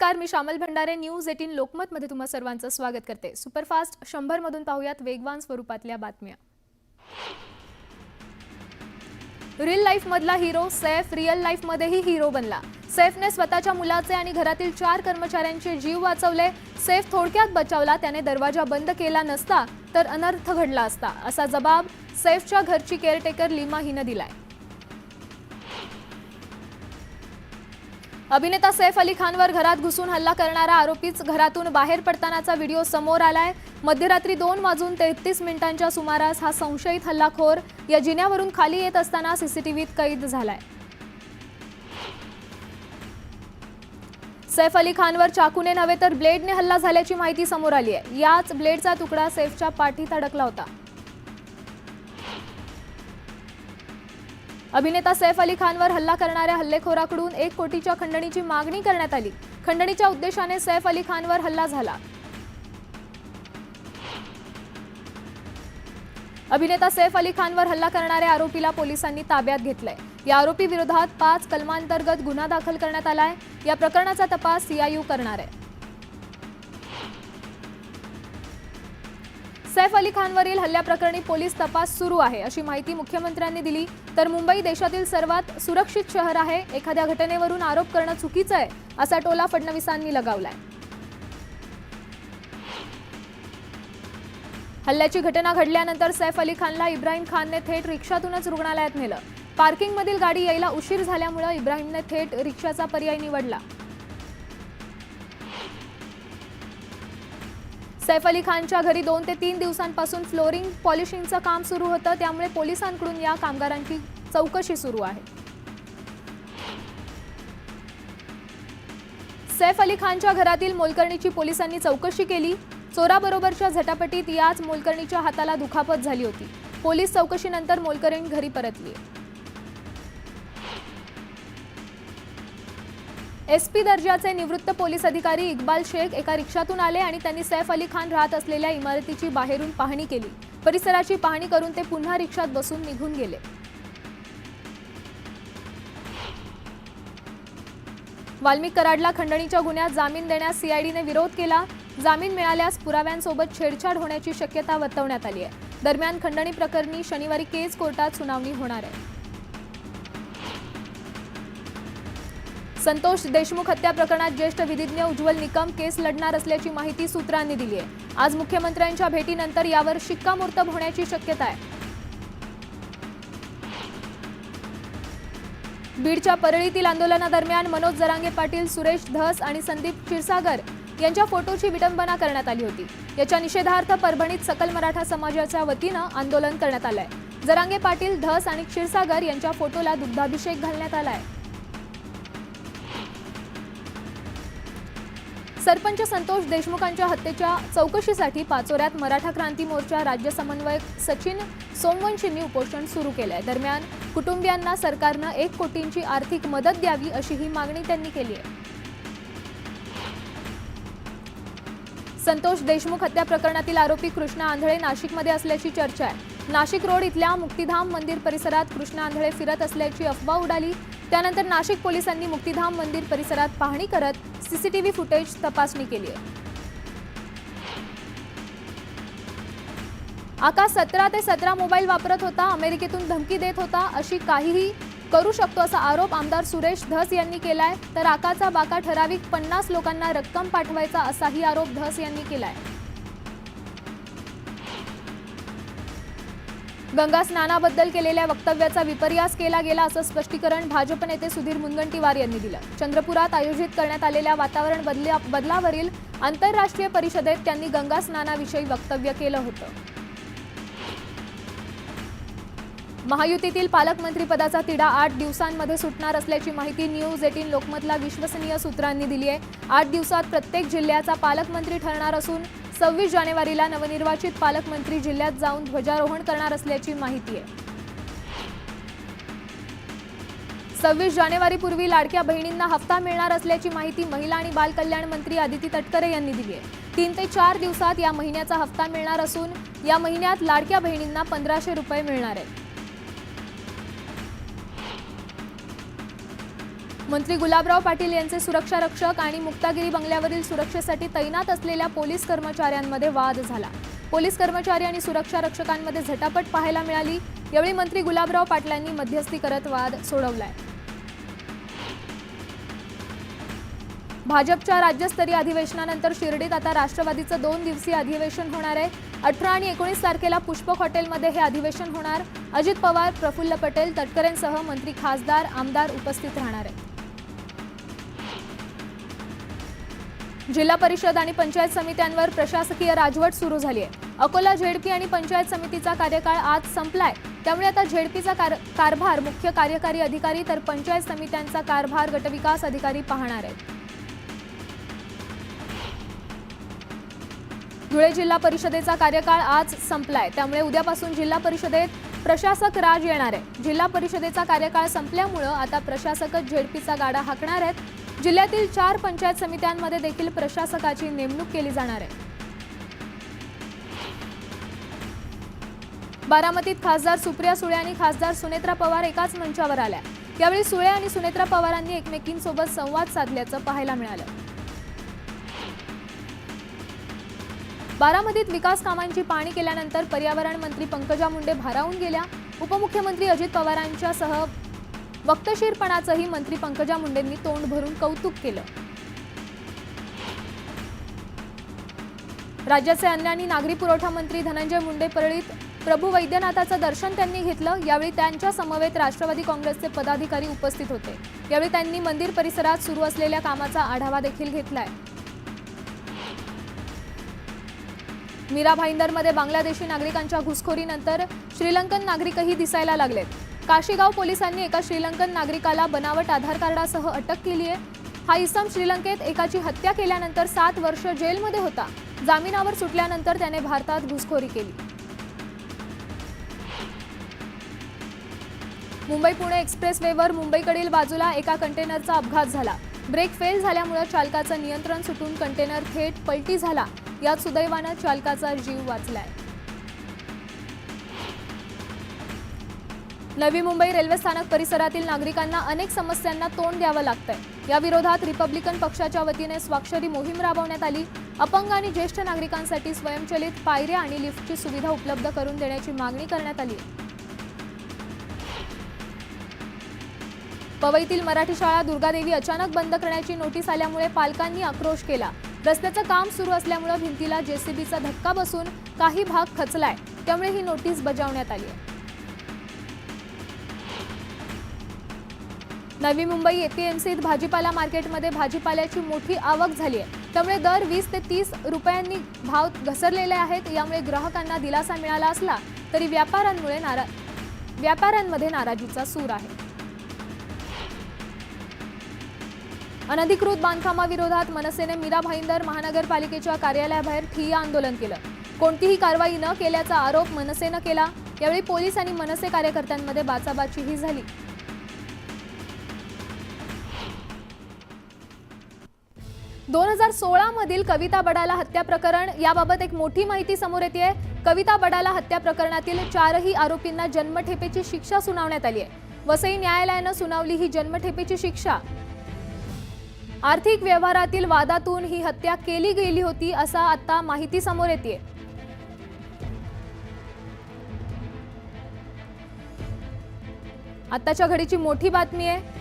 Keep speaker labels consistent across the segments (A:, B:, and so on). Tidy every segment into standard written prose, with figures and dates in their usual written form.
A: नमस्कार, मी शामल भंडारे न्यूज 18 लोकमत मध्ये तुम्हा सर्वांचं स्वागत करते। सुपरफास्ट 100 मधून पाहूयात वेगवान स्वरूपातल्या बातम्या। रियल लाईफ मधला हीरो सैफ रियल लाईफ मध्येही हीरो बनला। सैफने स्वतःच्या मुलाचे आणि घरातील 4 कर्मचाऱ्यांचे जीव वाचवले। सैफ थोडक्यात बचावला, त्याने दरवाजा बंद केला नसता तर अनर्थ घडला असता, असा जबाब सैफच्या घरची केअरटेकर लीमा हिने दिलाय। अभिनेता सैफ अली खानवर घरात घुसून हल्ला करणारा आरोपीच घरातून बाहेर पडतानाचा व्हिडिओ समोर आलाय। मध्यरात्री 2:33 सुमारास हा संशयित हल्लाखोर या जिन्यावरून खाली येत असताना सीसीटीव्हीत कैद झालाय। सैफ अली खानवर चाकूने नव्हे तर ब्लेडने हल्ला झाल्याची माहिती समोर आली आहे। याच ब्लेडचा तुकडा सैफच्या पाठीत अडकला होता। अभिनेता सैफ अली खानवर हल्ला करणाऱ्या हल्लेखोराकडून 1 कोटीच्या खंडणीची मागणी करण्यात आली। खंडणीच्या उद्देशाने सैफ अली खानवर हल्ला झाला। अभिनेता सैफ अली खानवर हल्ला करणाऱ्या आरोपीला पोलिसांनी ताब्यात घेतलंय। या आरोपी विरोधात 5 कलमांतर्गत गुन्हा दाखल करण्यात आलाय। या प्रकरणाचा तपास सीआययू करणार आहे। सैफ अली खानवरील हल्ल्याप्रकरणी पोलीस तपास सुरू आहे, अशी माहिती मुख्यमंत्र्यांनी दिली। तर मुंबई देशातील सर्वात सुरक्षित शहर आहे, एखाद्या घटनेवरून आरोप करणं चुकीचं आहे, असा टोला फडणवीसांनी लगावलाय। हल्ल्याची घटना घडल्यानंतर सैफ अली खानला इब्राहिम खानने थेट रिक्षातूनच रुग्णालयात नेलं। पार्किंगमधील गाडी यायला उशीर झाल्यामुळे इब्राहिमने थेट रिक्षाचा पर्याय निवडला। सैफ अली खानच्या घरी 2 ते 3 दिवसांपासून फ्लोरिंग पॉलिशिंगचं काम सुरू होतं, त्यामुळे पोलिसांकडून या कामगारांची चौकशी सुरू आहे। सैफ अली खानच्या घरातील मोलकरणीची पोलिसांनी चौकशी केली। चोराबरोबरच्या झटापटीत याच मोलकरणीच्या हाताला दुखापत झाली होती। पोलीस चौकशीनंतर मोलकरीण घरी परतली। एसपी दर्जाचे निवृत्त पोलीस अधिकारी इक्बाल शेख एका रिक्षातून आले आणि त्यांनी सैफ अली खान राहत असलेल्या इमारतीची बाहेरून पाहणी केली। परिसराची पाहणी करून ते पुन्हा रिक्षात बसून निघून गेले। वाल्मिक कराडला खंडणीच्या गुन्ह्यात जामीन देण्यास सीआयडीने विरोध केला। जामीन मिळाल्यास पुराव्यांसोबत छेडछाड होण्याची शक्यता वर्तवण्यात आली आहे। दरम्यान खंडणी प्रकरणी शनिवारी केज कोर्टात सुनावणी होणार आहे। संतोष देशमुख हत्या प्रकरणात ज्येष्ठ विधिज्ञ उज्ज्वल निकम केस लढणार असल्याची माहिती सूत्रांनी दिली आहे। आज मुख्यमंत्र्यांच्या भेटीनंतर यावर शिक्कामोर्तब होण्याची शक्यता आहे। बीडच्या परळीतील आंदोलनादरम्यान मनोज जरांगे पाटील, सुरेश धस आणि संदीप क्षीरसागर यांच्या फोटोची विटंबना करण्यात आली होती। याच्या निषेधार्थ परभणीत सकल मराठा समाजाच्या वतीनं आंदोलन करण्यात आलंय। जरांगे पाटील, धस आणि क्षीरसागर यांच्या फोटोला दुग्धाभिषेक घालण्यात आलाय। सरपंच संतोष देशमुखांच्या हत्येच्या चौकशीसाठी पाचोऱ्यात मराठा क्रांती मोर्चा राज्य समन्वयक सचिन सोमवंशींनी उपोषण सुरू केलंय। दरम्यान कुटुंबियांना सरकारनं 1 कोटींची आर्थिक मदत द्यावी, अशी ही मागणी त्यांनी केली आहे। संतोष देशमुख हत्या प्रकरणातील आरोपी कृष्णा आंधळे नाशिकमध्ये असल्याची चर्चा आहे। नाशिक रोड इथल्या मुक्तिधाम मंदिर परिसरात कृष्णा आंधळे फिरत असल्याची अफवा उडाली। त्यानंतर नाशिक पोलिसांनी मुक्तिधाम मंदिर परिसरात पाहणी करत सीसीटीव्ही फुटेज तपासणी केली आहे। आकाश 17 ते 17 मोबाईल वापरत होता, अमेरिकेतून धमकी देत होता, अशी काहीही करू शकतो असा आरोप आमदार सुरेश धस यांनी केलाय। तर आकाचा बाका ठराविक 50 लोकांना रक्कम पाठवायचा, असाही आरोप धस यांनी केलाय। गंगा स्नानाबद्दल केलेल्या वक्तव्याचा विपर्यास केला गेला, असं स्पष्टीकरण भाजप नेते सुधीर मुनगंटीवार यांनी दिलं। चंद्रपुरात आयोजित करण्यात आलेल्या वातावरण बदलावरील आंतरराष्ट्रीय परिषदेत त्यांनी गंगा स्नानाविषयी वक्तव्य केलं होतं। महायुतीतील पालकमंत्रीपदाचा तिढा 8 दिवसांमध्ये सुटणार असल्याची माहिती न्यूज 18 लोकमतला विश्वसनीय सूत्रांनी दिली आहे। 8 दिवसात प्रत्येक जिल्ह्याचा पालकमंत्री ठरणार असून 26 जानेवारीला नवनिर्वाचित पालकमंत्री जिल्ह्यात जाऊन ध्वजारोहण करणार असल्याची माहिती आहे। 26 जानेवारीपूर्वी लाडक्या बहिणींना हप्ता मिळणार असल्याची माहिती महिला आणि बाल कल्याण मंत्री आदिती तटकरे यांनी दिली आहे। 3 ते 4 दिवसात या महिन्याचा हप्ता मिळणार असून या महिन्यात लाडक्या बहिणींना 1500 रुपये मिळणार आहेत। मंत्री गुलाबराव पाटील यांचे सुरक्षा रक्षक आणि मुक्तागिरी बंगल्यावरील सुरक्षेसाठी तैनात असलेल्या पोलीस कर्मचाऱ्यांमध्ये वाद झाला। पोलीस कर्मचारी आणि सुरक्षा रक्षकांमध्ये झटापट पाहायला मिळाली। यावेळी मंत्री गुलाबराव पाटलांनी मध्यस्थी करत वाद सोडवलाय। भाजपच्या राज्यस्तरीय अधिवेशनानंतर शिर्डीत आता राष्ट्रवादीचं 2 दिवसीय अधिवेशन होणार आहे। 18 आणि 19 तारखेला पुष्पक हॉटेलमध्ये हे अधिवेशन होणार। अजित पवार, प्रफुल्ल पटेल, तटकरेंसह मंत्री, खासदार, आमदार उपस्थित राहणार आहेत। जिल्हा परिषद आणि पंचायत समित्यांवर प्रशासकीय राजवट सुरू झाली आहे। अकोला झेडपी आणि पंचायत समितीचा कार्यकाळ आज संपलाय। त्यामुळे आता झेडपीचा कारभार मुख्य कार्यकारी अधिकारी तर पंचायत समित्यांचा कारभार गटविकास अधिकारी पाहणार आहेत। धुळे जिल्हा परिषदेचा कार्यकाळ आज संपलाय। त्यामुळे उद्यापासून जिल्हा परिषदेत प्रशासक राज येणार आहे। जिल्हा परिषदेचा कार्यकाळ संपल्यामुळे आता प्रशासकच झेडपीचा गाडा हाकणार आहेत। जिल्ह्यातील 4 पंचायत समित्यांमध्ये देखील प्रशासकाची नेमणूक केली जाणार आहे। बारामतीत खासदार सुप्रिया सुळे आणि खासदार सुनेत्रा पवार एकाच मंचावर आल्या। यावेळी सुळे आणि सुनेत्रा पवारांनी एकमेकींसोबत संवाद साधल्याचं पाहायला मिळालं। बारामतीत विकास कामांची पाहणी केल्यानंतर पर्यावरण मंत्री पंकजा मुंडे भारावून गेल्या। उपमुख्यमंत्री अजित पवारांच्यासह वक्तशीरपणाचंही मंत्री पंकजा मुंडेंनी तोंड भरून कौतुक केलं। राज्याचे अन्न आणि नागरी पुरवठा मंत्री धनंजय मुंडे परळीत प्रभू वैद्यनाथाचं दर्शन त्यांनी घेतलं। यावेळी त्यांच्या समवेत राष्ट्रवादी काँग्रेसचे पदाधिकारी उपस्थित होते। यावेळी त्यांनी मंदिर परिसरात सुरू असलेल्या कामाचा आढावा देखील घेतलाय। मीरा भाईंदरमध्ये बांगलादेशी नागरिकांच्या घुसखोरीनंतर श्रीलंकन नागरिकही दिसायला लागलेत। काशीगाव पोलिसांनी एका श्रीलंकन नागरिकाला बनावट आधार कार्डासह अटक केली आहे। हा इसम श्रीलंकेत एकाची हत्या केल्यानंतर 7 वर्ष जेलमध्ये होता। जामिनावर सुटल्यानंतर त्याने भारतात घुसखोरी केली। मुंबई पुणे एक्सप्रेसवेवर मुंबईकडील बाजूला एका कंटेनरचा अपघात झाला। ब्रेक फेल झाल्यामुळे चालकाचं नियंत्रण सुटून कंटेनर थेट पलटी झाला। यात सुदैवानं चालकाचा जीव वाचलाय। नवी मुंबई रेल्वे स्थानक परिसरातील नागरिकांना अनेक समस्यांना तोंड द्यावं लागतंय। या विरोधात रिपब्लिकन पक्षाच्या वतीने स्वाक्षरी मोहीम राबवण्यात आली। अपंग आणि ज्येष्ठ नागरिकांसाठी स्वयंचलित पायऱ्या आणि लिफ्टची सुविधा उपलब्ध करून देण्याची मागणी करण्यात आली। पवईतील मराठी शाळा दुर्गादेवी अचानक बंद करण्याची नोटीस आल्यामुळे पालकांनी आक्रोश केला। रस्त्याचं काम सुरू असल्यामुळे भिंतीला जेसीबीचा धक्का बसून काही भाग खचलाय। त्यामुळे ही नोटीस बजावण्यात आली आहे। नवी मुंबई एपीएमसीत भाजीपाला मार्केटमध्ये भाजीपाल्याची मोठी आवक झाली आहे। त्यामुळे दर 20 ते 30 रुपयांनी भाव घसरलेले आहेत। यामुळे ग्राहकांना दिलासा मिळाला असला तरी व्यापाऱ्यांमध्ये नाराजीचा सूर आहे। अनधिकृत बांधकामाविरोधात मनसेने मीरा भाईंदर महानगरपालिकेच्या कार्यालयाबाहेर ठिय्या आंदोलन केलं। कोणतीही कारवाई न केल्याचा आरोप मनसेनं केला। यावेळी पोलीस आणि मनसे कार्यकर्त्यांमध्ये बाचाबाचीही झाली। दोन 2016 मधील कविता बडाला हत्या प्रकरण याबाबत एक मोठी माहिती समोर येते। कविता बडाला हत्या प्रकरणातील 4ही आरोपींना जन्मठेपेची शिक्षा सुनावण्यात आली आहे। वसई न्यायालयानं सुनावली ही जन्मठेपेची शिक्षा। आर्थिक व्यवहारातील वादातून ही हत्या केली गेली होती असा आता माहिती समोर येते। आताच्या घडीची मोठी बातमी आहे।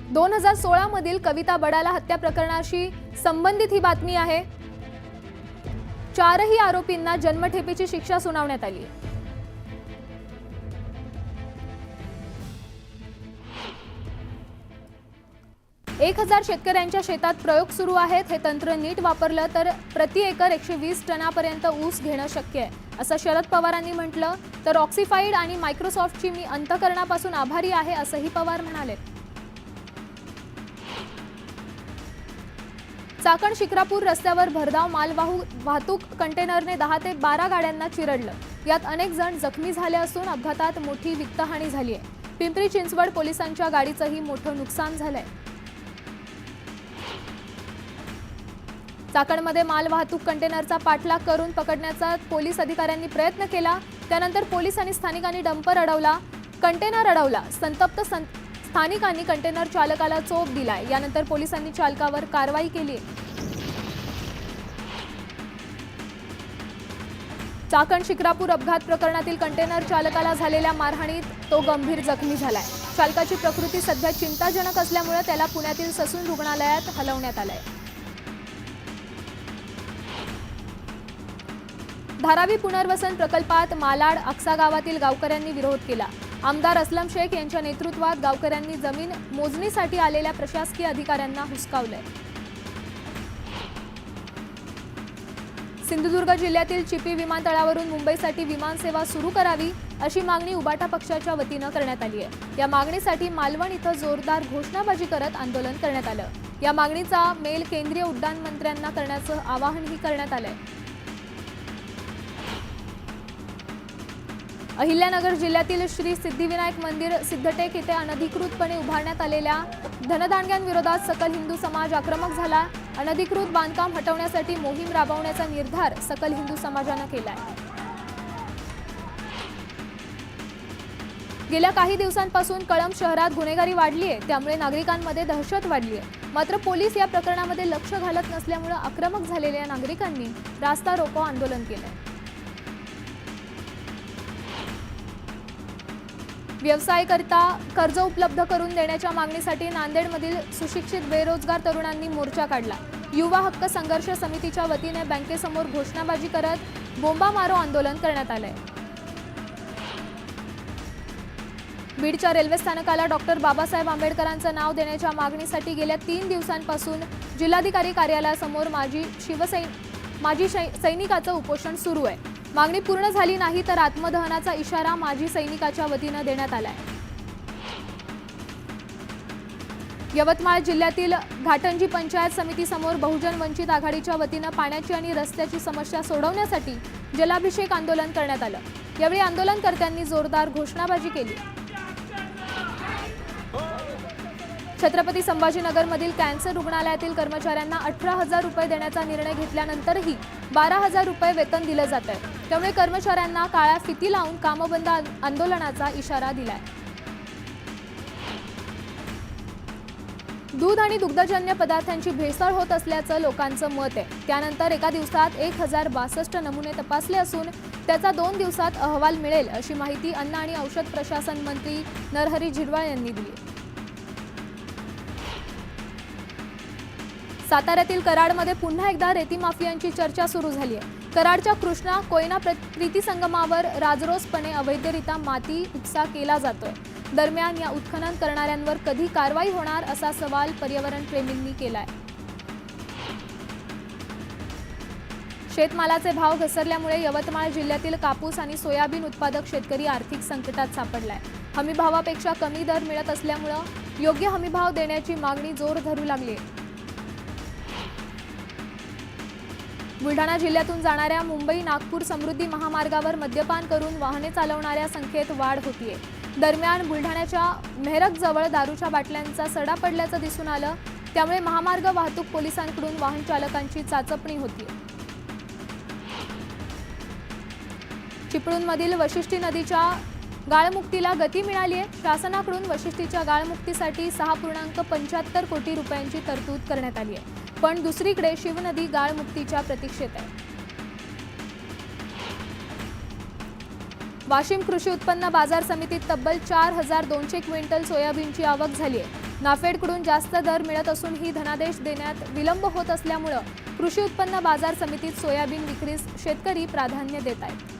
A: 2016 मधील कविता बडाला हत्या प्रकरणाशी संबंधित ही बातमी आहे। 4ही आरोपींना जन्मठेपेची शिक्षा सुनावण्यात आली आहे। 1000 शेतकऱ्यांच्या शेतात प्रयोग सुरू आहेत। हे तंत्र नीट वापरलं तर प्रति एकर 120 टनापर्यंत ऊस घेणं शक्य आहे असं शरद पवारांनी म्हटलं। तर ऑक्सिफाईड आणि मायक्रोसॉफ्टची मी अंतःकरणापासून आभारी आहे असंही पवार म्हणाले। चाकण शिक्रापूर रस्त्यावर भरधाव मालवाहू वाहतूक कंटेनरने 10 ते 12 गाड्यांना चिरडलं। यात अनेक जण जखमी झाले असून अपघातात मोठी वित्तहानी झाली आहे। पिंपरी चिंचवड पोलिसांच्या गाडीचंही मोठं नुकसान झालंय। चाकणमध्ये माल वाहतूक कंटेनरचा पाठलाग करून पकडण्याचा पोलीस अधिकाऱ्यांनी प्रयत्न केला। त्यानंतर पोलीस आणि स्थानिकांनी डंपर अडवला, कंटेनर अडवला। संतप्त स्थानिकांनी कंटेनर चालकाला चोप दिलाय। यानंतर पोलिसांनी चालकावर कारवाई केली। चाकण शिक्रापूर अपघात प्रकरणातील कंटेनर चालकाला झालेल्या मारहाणीत तो गंभीर जखमी झालाय। चालकाची प्रकृती सध्या चिंताजनक असल्यामुळे त्याला पुण्यातील ससून रुग्णालयात हलवण्यात आलंय। धारावी पुनर्वसन प्रकल्पात मालाड आक्सा गावातील गावकऱ्यांनी विरोध केला। आमदार असलम शेख यांच्या नेतृत्वात गावकऱ्यांनी जमीन मोजणीसाठी आलेल्या प्रशासकीय अधिकाऱ्यांना हुसकावले। सिंधुदुर्ग जिल्ह्यातील चिपी विमानतळावरून मुंबईसाठी विमान सेवा सुरू करावी अशी मागणी उबाटा पक्षाच्या वतीनं करण्यात आली आहे। या मागणीसाठी मालवण इथं जोरदार घोषणाबाजी करत आंदोलन करण्यात आलं। या मागणीचा मेल केंद्रीय उड्डाण मंत्र्यांना करण्याचं आवाहनही करण्यात आलंय। अहिल्यानगर जिल्ह्यातील श्री सिद्धिविनायक मंदिर सिद्धटेक येथे अनधिकृतपणे उभारण्यात आलेल्या धनदांडग्यांविरोधात सकल हिंदू समाज आक्रमक झाला। अनधिकृत बांधकाम हटवण्यासाठी मोहीम राबवण्याचा निर्धार सकल हिंदू समाजानं केलाय। गेल्या काही दिवसांपासून कळंब शहरात गुन्हेगारी वाढली आहे, त्यामुळे नागरिकांमध्ये दहशत वाढली आहे। मात्र पोलीस या प्रकरणामध्ये लक्ष घालत नसल्यामुळे आक्रमक झालेल्या नागरिकांनी रास्ता रोको आंदोलन केलंय। व्यवसायाकरिता कर्ज उपलब्ध करून देण्याच्या मागणीसाठी नांदेडमधील सुशिक्षित बेरोजगार तरुणांनी मोर्चा काढला। युवा हक्क संघर्ष समितीच्या वतीने बँकेसमोर घोषणाबाजी करत बोंबा मारो आंदोलन करण्यात आलंय। बीडच्या रेल्वे स्थानकाला डॉक्टर बाबासाहेब आंबेडकरांचं नाव देण्याच्या मागणीसाठी गेल्या 3 दिवसांपासून जिल्हाधिकारी कार्यालयासमोर माजी सैनिकाचं उपोषण सुरू आहे। मागणी पूर्ण झाली नाही तर आत्मदहनाचा इशारा माजी सैनिकाच्या वतीनं देण्यात आलाय। यवतमाळ जिल्ह्यातील घाटंजी पंचायत समिती समोर बहुजन वंचित आघाडीच्या वतीनं पाण्याची आणि रस्त्याची समस्या सोडवण्यासाठी जलाभिषेक आंदोलन करण्यात आलं। यावेळी आंदोलनकर्त्यांनी जोरदार घोषणाबाजी केली। छत्रपती संभाजीनगरमधील कॅन्सर रुग्णालयातील कर्मचाऱ्यांना 18,000 रुपये देण्याचा निर्णय घेतल्यानंतरही 12,000 रुपये वेतन दिलं जात आहे। त्यामुळे कर्मचाऱ्यांना काळ्या फिती लावून कामबंद आंदोलनाचा इशारा दिलाय। दूध आणि दुग्धजन्य पदार्थांची भेसळ होत असल्याचं लोकांचं मत आहे। त्यानंतर एका दिवसात 1062 नमुने तपासले असून त्याचा 2 दिवसात अहवाल मिळेल अशी माहिती अन्न आणि औषध प्रशासन मंत्री नरहरी झिरवाळ यांनी दिली। साताऱ्यातील कराडमध्ये पुन्हा एकदा रेती माफियांची चर्चा सुरू झाली आहे। कराडच्या कृष्णा कोयना प्रीती संगमावर राजरोसपणे अवैधरित्या माती उपसा केला जातोय। दरम्यान या उत्खनन करणाऱ्यांवर कधी कारवाई होणार असा सवाल पर्यावरण प्रेमींनी केलाय। शेतमालाचे भाव घसरल्यामुळे यवतमाळ जिल्ह्यातील कापूस आणि सोयाबीन उत्पादक शेतकरी आर्थिक संकटात सापडलाय। हमीभावापेक्षा कमी दर मिळत असल्यामुळे योग्य हमीभाव देण्याची मागणी जोर धरू लागली आहे। बुलढाणा जिल्ह्यातून जाणाऱ्या मुंबई नागपूर समृद्धी महामार्गावर मद्यपान करून वाहने चालवणाऱ्या संख्येत वाढ होतीये। दरम्यान बुलढाण्याच्या मेहरकजवळ दारूच्या बाटल्यांचा सडा पडल्याचं दिसून आलं। त्यामुळे महामार्ग वाहतूक पोलिसांकडून वाहन चालकांची चाचपणी होतीये। चिपळूणमधील वशिष्ठी नदीच्या गाळमुक्तीला गती मिळाली आहे। शासनाकडून वशिष्ठीच्या गाळमुक्तीसाठी 6.75 कोटी रुपयांची तरतूद करण्यात आली आहे। पण दुसरीकडे शिवनदी गाळमुक्तीच्या प्रतीक्षेत आहे। वाशिम कृषी उत्पन्न बाजार समितीत तब्बल 4,200 क्विंटल सोयाबीनची आवक झाली आहे। नाफेडकडून जास्त दर मिळत असून ही धनादेश देण्यात विलंब होत असल्यामुळे कृषी उत्पन्न बाजार समितीत सोयाबीन विक्रीस शेतकरी प्राधान्य देत आहेत।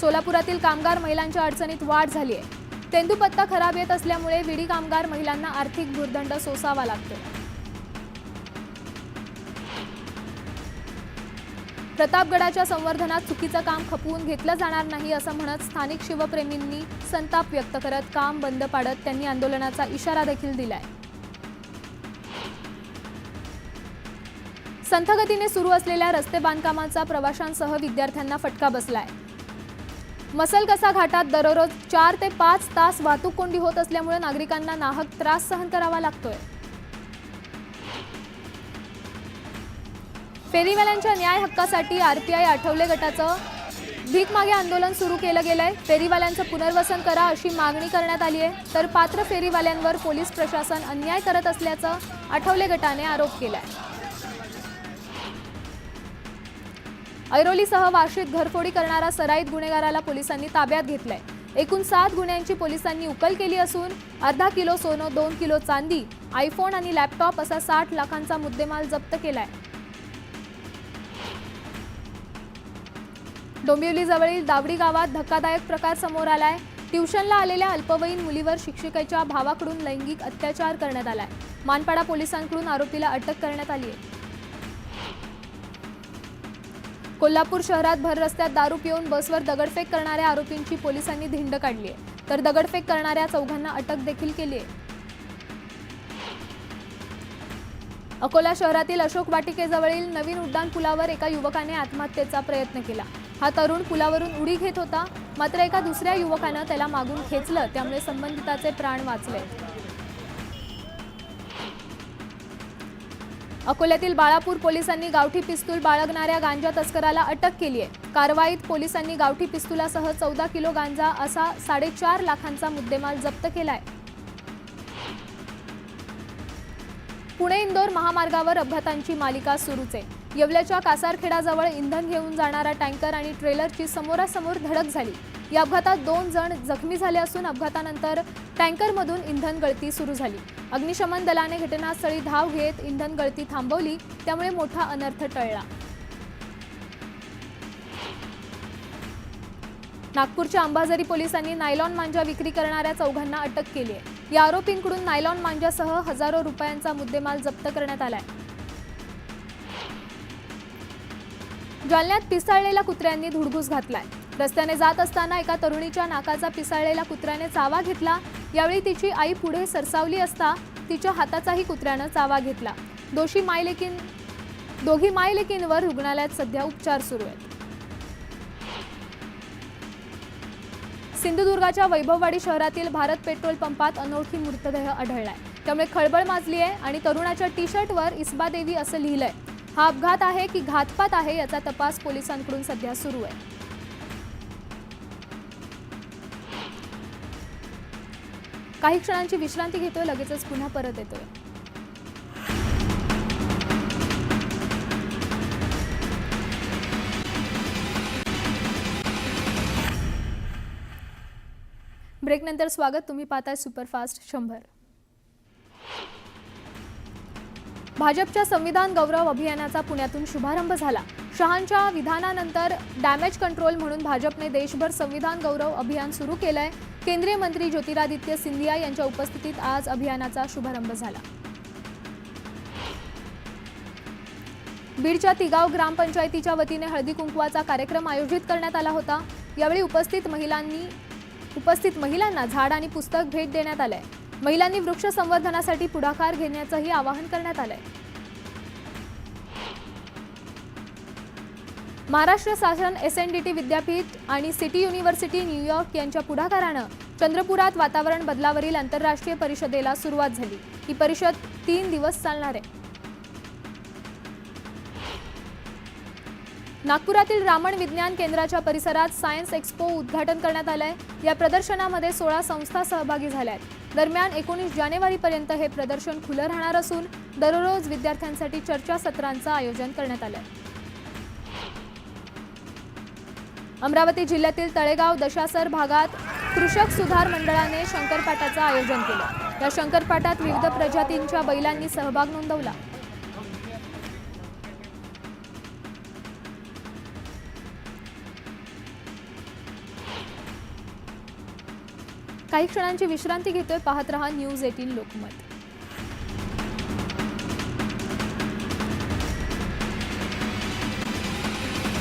A: सोलापुरातील कामगार महिलांच्या अडचणीत वाढ झाली आहे। तेंदूपत्ता खराब येत असल्यामुळे विडी कामगार महिलांना आर्थिक भुर्दंड सोसावा लागतो। प्रतापगडाच्या संवर्धनात चुकीचं काम खपवून घेतलं जाणार नाही असं म्हणत स्थानिक शिवप्रेमींनी संताप व्यक्त करत काम बंद पाडत त्यांनी आंदोलनाचा इशारा देखील दिलाय। संथ गतीने सुरू असलेल्या रस्ते बांधकामाचा प्रवाशांसह विद्यार्थ्यांना फटका बसलाय। मसलकसा घाटात दररोज 4 ते 5 तास वाहतूक कोंडी होत असल्यामुळे नागरिकांना नाहक त्रास सहन करावा लागतोय। फेरीवाल्यांच्या न्याय हक्कासाठी आरपीआय आठवले गटाचं भीक मागे आंदोलन सुरू केलं गेलंय। फेरीवाल्यांचं पुनर्वसन करा अशी मागणी करण्यात आली आहे। तर पात्र फेरीवाल्यांवर पोलीस प्रशासन अन्याय करत असल्याचं आठवले गटाने आरोप केलाय। ऐरोलीसह वाशीत घरफोडी करणारा सराईत गुन्हेगाराला पोलिसांनी ताब्यात घेतलंय। एकूण 7 गुन्ह्यांची पोलिसांनी उकल केली असून अर्धा किलो सोनं, 2 किलो चांदी, आयफोन आणि लॅपटॉप असा 60 लाखांचा मुद्देमाल जप्त केलाय। डोंबिवलीजवळील दावडी गावात धक्कादायक प्रकार समोर आलाय। ट्युशनला आलेल्या अल्पवयीन मुलीवर शिक्षिकेच्या भावाकडून लैंगिक अत्याचार करण्यात आलाय। मानपाडा पोलिसांकडून आरोपीला अटक करण्यात आली आहे। कोल्हापूर शहरात भर रस्त्यात दारू पिऊन बसवर दगडफेक करणाऱ्या आरोपींची पोलिसांनी धिंड काढली आहे। तर दगडफेक करणाऱ्या 4घांना अटक देखील केली आहे। अकोला शहरातील अशोक वाटिकेजवळील नवीन उड्डाण पुलावर एका युवकाने आत्महत्येचा प्रयत्न केला। हा तरुण पुलावरून उडी घेत होता, मात्र एका दुसऱ्या युवकानं त्याला मागून खेचलं, त्यामुळे संबंधिताचे प्राण वाचले। अकोल्यातील बाळापूर पोलिसांनी गावठी पिस्तूल बाळगणाऱ्या गांजा तस्कराला अटक केली आहे। कारवाईत पोलिसांनी गावठी पिस्तुलासह 14 किलो गांजा असा 4.5 लाखांचा मुद्देमाल जप्त केलाय। पुणे इंदोर महामार्गावर अपघातांची मालिका सुरूच आहे। येवल्याच्या कासारखेडाजवळ इंधन घेऊन जाणारा टँकर आणि ट्रेलरची समोरासमोर धडक झाली। या अपघातात 2 जण जखमी झाले असून अपघातानंतर टँकरमधून इंधन गळती सुरू झाली। अग्निशमन दलाने घटनास्थळी धाव घेत इंधन गळती थांबवली, त्यामुळे मोठा अनर्थ टळला। नागपूरच्या अंबाझरी पोलिसांनी नायलॉन मांजा विक्री करणाऱ्या 4घांना अटक केली आहे। या आरोपींकडून नायलॉन मांजासह हजारो रुपयांचा मुद्देमाल जप्त करण्यात आलाय। जालन्यात पिसाळलेल्या कुत्र्यांनी धुडगूस घातलाय। रस्त्याने जात असताना एका तरुणीच्या नाकाचा पिसाळलेल्या कुत्र्याने चावा घेतला। यावेळी तिची आई पुढे सरसावली असता तिच्या हाताचाही कुत्र्यानं चावा घेतला। दोघी मायलेकींवर रुग्णालयात सध्या उपचार सुरू आहेत। सिंधुदुर्गाच्या वैभववाडी शहरातील भारत पेट्रोल पंपात अनोळखी मृतदेह आढळलाय, त्यामुळे खळबळ माजली आहे आणि तरुणाच्या टी शर्टवर इस्बादेवी असं लिहिलंय। हा अपघात आहे की घातपात आहे याचा तपास पोलिसांकडून सध्या सुरू आहे। काही क्षणांची विश्रांती घेतोय, लगेचच पुन्हा परत येतोय। ब्रेकनंतर स्वागत, तुम्ही पाहताय सुपरफास्ट 100। भाजपच्या संविधान गौरव अभियानाचा पुण्यातून शुभारंभ झाला। शहांच्या विधानानंतर डॅमेज कंट्रोल म्हणून भाजपने देशभर संविधान गौरव अभियान सुरू केलंय। केंद्रीय मंत्री ज्योतिरादित्य सिंधिया यांच्या उपस्थितीत आज अभियानाचा शुभारंभ झाला। बीडच्या तिगाव ग्रामपंचायतीच्या वतीने हळदी कुंकवाचा कार्यक्रम आयोजित करण्यात आला होता। यावेळी उपस्थित महिलांना झाड आणि पुस्तक भेट देण्यात आलंय। महिलांनी वृक्ष संवर्धनासाठी पुढाकार घेण्याचंही आवाहन करण्यात आलंय। महाराष्ट्र शासन SNDT विद्यापीठ आणि सिटी युनिव्हर्सिटी न्यूयॉर्क यांच्या पुढाकारानं चंद्रपुरात वातावरण बदलावरील आंतरराष्ट्रीय परिषदेला सुरुवात झाली। ही परिषद 3 दिवस चालणार आहे। नागपुरातील रामन विज्ञान केंद्राच्या परिसरात सायन्स एक्स्पो उद्घाटन करण्यात आलंय। या प्रदर्शनामध्ये 16 संस्था सहभागी झाल्या आहेत। दरम्यान 19 जानेवारीपर्यंत हे प्रदर्शन खुलं राहणार असून दररोज विद्यार्थ्यांसाठी चर्चासत्रांचं आयोजन करण्यात आलंय। अमरावती जिल्ह्यातील तळेगाव दशासर भागात कृषक सुधार मंडळाने शंकरपाटाचं आयोजन केलं। या शंकरपाटात विविध प्रजातींच्या बैलांनी सहभाग नोंदवला। काही क्षणांची विश्रांती घेतोय, पाहत रहा न्यूज 18 लोकमत।